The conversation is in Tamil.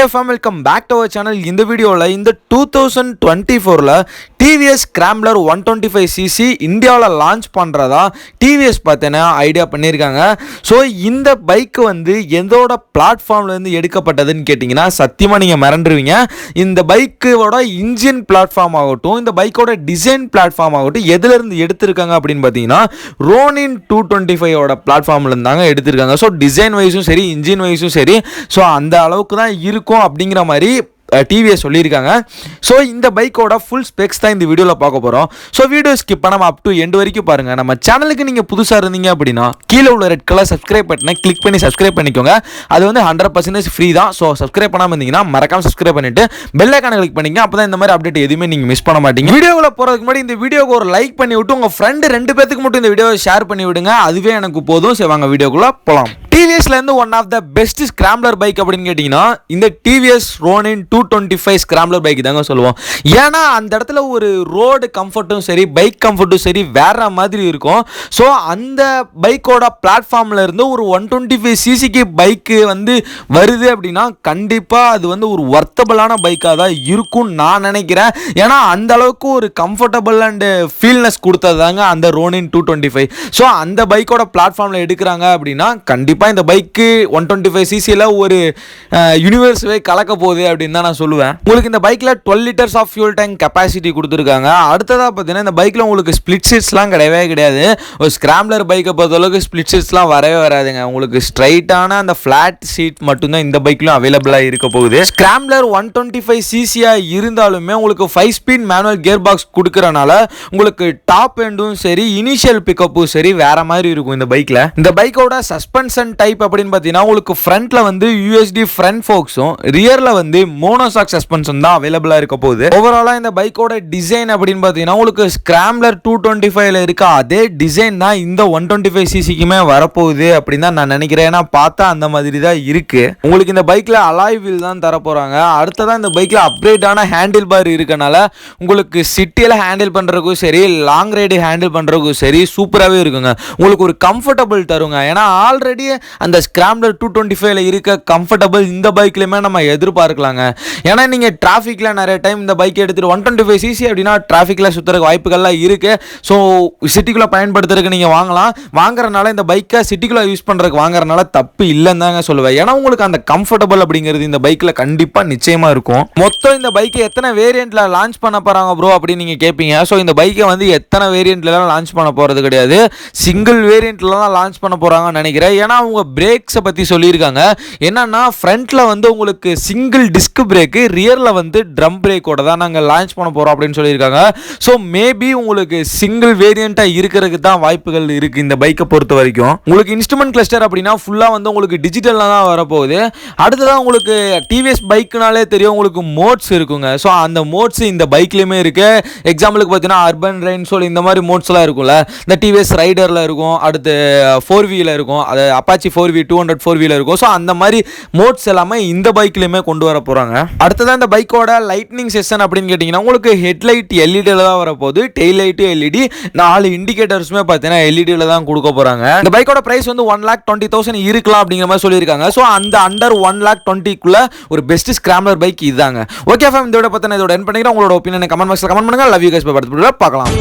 fam, welcome back to our channel. In the video in the 2024 TVS Scrambler 125cc இந்தியாவில் லான்ச் பண்ணுறதா டிவிஎஸ் பார்த்தேன்னா ஐடியா பண்ணியிருக்காங்க. ஸோ இந்த பைக் வந்து எதோட பிளாட்ஃபார்ம்லேருந்து எடுக்கப்பட்டதுன்னு கேட்டிங்கன்னா சத்தியமாக நீங்கள் மறந்துடுவீங்க. இந்த பைக்கோட இன்ஜின் பிளாட்ஃபார்ம் ஆகட்டும், இந்த பைக்கோட டிசைன் பிளாட்ஃபார்ம் ஆகட்டும், எதுலேருந்து எடுத்திருக்காங்க அப்படின்னு பார்த்தீங்கன்னா ரோனின் 225ஓட பிளாட்ஃபார்ம்லேருந்து தாங்க எடுத்திருக்காங்க. ஸோ டிசைன் வைஸும் சரி, இன்ஜின் வைஸும் சரி, ஸோ அந்த அளவுக்கு தான் இருக்கும் அப்படிங்கிற மாதிரி டிவிஎஸ் சொல்லியிருக்காங்க. ஸோ இந்த பைக்கோட ஃபுல் ஸ்பெக்ஸ் தான் இந்த வீடியோவில் பார்க்க போகிறோம். ஸோ வீடியோ ஸ்கிப் பண்ணாமல் அப் டு எண்ட் வரைக்கும் பாருங்கள். நம்ம சேனலுக்கு நீங்கள் புதுசாக இருந்தீங்க அப்படின்னா கீழே உள்ள ரெட் கலர் சப்ஸ்கிரைப் பட்டனை கிளிக் பண்ணி சப்ஸ்கிரைப் பண்ணிக்கோங்க. அது வந்து 100% ஃப்ரீ தான். ஸோ சப்ஸ்கிரைப் பண்ணாமல் இருந்தீங்கன்னா மறக்காமல் சப்ஸ்கிரைப் பண்ணிவிட்டு பெல் ஐக்கானை கிளிக் பண்ணிங்க. அப்போ தான் இந்த மாதிரி அப்டேட் எதுவுமே நீங்கள் மிஸ் பண்ண மாட்டீங்க. வீடியோவில் போகிறதுக்கு முன்னாடி இந்த வீடியோக்கு ஒரு லைக் பண்ணி விட்டு உங்கள் ஃப்ரெண்டு 2 பேத்துக்கு மட்டும் இந்த வீடியோவை ஷேர் பண்ணி விடுங்க. அதுவே எனக்கு போதும். சரி வாங்க வீடியோக்குள்ளே போகலாம். டிவிஎஸ்லேருந்து one of the best scrambler bike அப்படின்னு கேட்டிங்கன்னா இந்த டிவிஎஸ் ரோனின் 225 ஸ்கிராம்ப்ளர் பைக் தாங்க சொல்லுவோம். ஏன்னா அந்த இடத்துல ஒரு ரோடு கம்ஃபர்ட்டும் சரி, பைக் கம்ஃபர்ட்டும் சரி வேற மாதிரி இருக்கும். ஸோ அந்த பைக்கோட பிளாட்ஃபார்ம்ல இருந்து ஒரு 125cc பைக்கு வந்து வருது அப்படின்னா கண்டிப்பாக அது வந்து ஒரு ஒர்த்தபிளான பைக்காக தான் இருக்கும்னு நான் நினைக்கிறேன். ஏன்னா அந்த அளவுக்கு ஒரு கம்ஃபர்டபுள் அண்டு ஃபீல்னஸ் கொடுத்ததாங்க அந்த ரோனின் 225. ஸோ அந்த பைக்கோட பிளாட்ஃபார்மில் எடுக்கிறாங்க அப்படின்னா கண்டிப்பாக இந்த பைக்கு 125cc ஒரு யூனிவர்ஸே கலக்க போகுது அப்படின்னு தான் நான் சொல்லுவேன். உங்களுக்கு இந்த பைக்கில் 12 liters of fuel tank capacity கொடுத்துருக்காங்க. அடுத்ததாக பார்த்தீங்கன்னா இந்த பைக்கில் உங்களுக்கு ஸ்பிளிட் சீட்ஸ்லாம் கிடையவே கிடையாது. ஒரு ஸ்கிராம்ப்ளர் பைக்கை பொறுத்தளவுக்கு ஸ்பிளிட் சீட்ஸ்லாம் வரவே வராதுங்க. உங்களுக்கு ஸ்ட்ரைட்டான அந்த ஃப்ளாட் சீட் மட்டும்தான் இந்த பைக்லையும் அவைலபிளாக இருக்க போகுது. ஸ்கிராம்ப்ளர் 125cc இருந்தாலுமே உங்களுக்கு 5 ஸ்பீட் மேனுவல் கியர் பாக்ஸ் கொடுக்கறனால உங்களுக்கு டாப் எண்டும் சரி, இனிஷியல் பிக்கப்பும் சரி வேற மாதிரி இருக்கும் இந்த பைக்கில். இந்த பைக்கோட சஸ்பென்ஷன் டைப் அப்படின்னு பார்த்தீங்கன்னா உங்களுக்கு ஃப்ரண்ட்ல வந்து யூஎஸ்டி ஃப்ரண்ட் ஃபோக்ஸும், ரியர்ல வந்து மோனோசாக் சஸ்பென்ஷன் தான் அவைலபிளா இருக்க போகுது. ஓவராலா இந்த பைக்கோட டிசைன் அப்படின்னு பார்த்தீங்கன்னா உங்களுக்கு ஸ்கிராம்ப்ளர் 225ல இருக்க அதே டிசைன் தான் இந்த 125cc வரப்போகுது அப்படின்னு தான் நான் நினைக்கிறேன். ஏன்னா பார்த்தா அந்த மாதிரி தான் இருக்கு. உங்களுக்கு இந்த பைக்ல அலாய் வீல் தான் தர போறாங்க. அடுத்ததான் இந்த பைக்ல அப்கிரேடான ஹேண்டில் பார் இருக்கனால உங்களுக்கு சிட்டியில ஹேண்டில் பண்றதுக்கும் சரி, லாங் ரைடு ஹேண்டில் பண்றதுக்கும் சரி சூப்பராகவே இருக்குங்க. உங்களுக்கு ஒரு கம்ஃபர்டபுள் தருங்க. ஏன்னா ஆல்ரெடி அந்த ஸ்கிராம்ப்ளர் 225ல இருக்க கம்ஃபர்டபுள் இந்த பைக்லையுமே நம்ம எதிர்பார்க்கலாங்க. ஏன்னா நீங்கள் டிராஃபிக்கில் நிறைய டைம் இந்த பைக் எடுத்துகிட்டு 125cc அப்படின்னா டிராஃபிக்கில் சுற்றுறதுக்கு வாய்ப்புகள்லாம் இருக்குது. ஸோ சிட்டிக்குள்ளே பயன்படுத்துறதுக்கு நீங்கள் வாங்குறதுனால இந்த பைக்கை சிட்டிக்குள்ளே யூஸ் பண்ணுறதுக்கு வாங்குறதுனால தப்பு இல்லைன்னு தாங்க சொல்லுவேன். ஏன்னா உங்களுக்கு அந்த கம்ஃபர்டபுள் அப்படிங்கிறது இந்த பைக்கில் கண்டிப்பாக நிச்சயமாக இருக்கும். மொத்தம் இந்த பைக்கை எத்தனை வேரியண்ட்டில் லான்ச் பண்ண போகிறாங்க ப்ரோ அப்படின்னு நீங்கள் கேட்பீங்க. ஸோ இந்த பைக்கை வந்து எத்தனை வேரியண்ட்லாம் லான்ச் பண்ண போகிறது கிடையாது, சிங்கிள் வேரியண்ட்டில் தான் லான்ச் பண்ண போகிறாங்கன்னு நினைக்கிறேன். ஏன்னா அவங்க பிரேக்ஸை பற்றி சொல்லியிருக்காங்க. என்னன்னா ஃப்ரண்ட்ல வந்து உங்களுக்கு சிங்கிள் டிஸ்க் பிரேக்கு, ரியர்ல வந்து ட்ரம் பிரேக்கோட தான் நாங்கள் லான்ச் பண்ண போகிறோம் அப்படின்னு சொல்லியிருக்காங்க. ஸோ மேபி உங்களுக்கு சிங்கிள் வேரியண்ட்டாக இருக்கிறதுக்கு தான் வாய்ப்புகள் இருக்குது இந்த பைக்கை பொறுத்த வரைக்கும். உங்களுக்கு இன்ஸ்ட்ருமெண்ட் கிளஸ்டர் அப்படின்னா ஃபுல்லாக வந்து உங்களுக்கு டிஜிட்டலாக தான் வரப்போகுது. அடுத்ததான் உங்களுக்கு டிவிஎஸ் பைக்குனாலே தெரியும் உங்களுக்கு மோட்ஸ் இருக்குங்க. ஸோ அந்த மோட்ஸ் இந்த பைக்லேயுமே இருக்கு. எக்ஸாம்பிளுக்கு பார்த்தீங்கன்னா அர்பன் ரெயின் சொல்லி இந்த மாதிரி மோட்ஸ்லாம் இருக்கும்ல, இந்த டிவிஎஸ் ரைடரில் இருக்கும், அடுத்து 4Vல இருக்கும், அது அப்பாச்சி 4V 200 4Vல இருக்கும். ஸோ அந்த மாதிரி மோட்ஸ் எல்லாமே இந்த பைக்லையுமே கொண்டு வர போகிறாங்க. அடுத்ததான் இந்த பைக்கோட லைட்னிங் செஷன் அப்படின்னு கேட்டிங்கன்னா உங்களுக்கு ஹெட்லைட் எல்இடியில் தான் வரப்போகுது, டெய்ல் லைட்டு எல்இடி, 4 இண்டிகேட்டர்ஸுமே பார்த்தீங்கன்னா எல்இடியில் தான் கொடுக்க போகிறாங்க. இந்த பைக்கோட ப்ரைஸ் வந்து 1,20,000 இருக்கலாம் அப்படிங்கிற மாதிரி சொல்லியிருக்காங்க. ஸோ அந்த அண்டர் 1,20,000க்குள்ள ஒரு பெஸ்ட் ஸ்கிராம்ப்ளர் பைக் இதுதாங்க. ஓகே ஃபேம், இதோட பார்த்தா இதோட என் பண்ணிக்கிறேன். உங்களோட ஒப்பீனியன் கமெண்ட் பாக்ஸில் கமெண்ட் பண்ணுங்க. Love you guys. பார்க்கலாம்.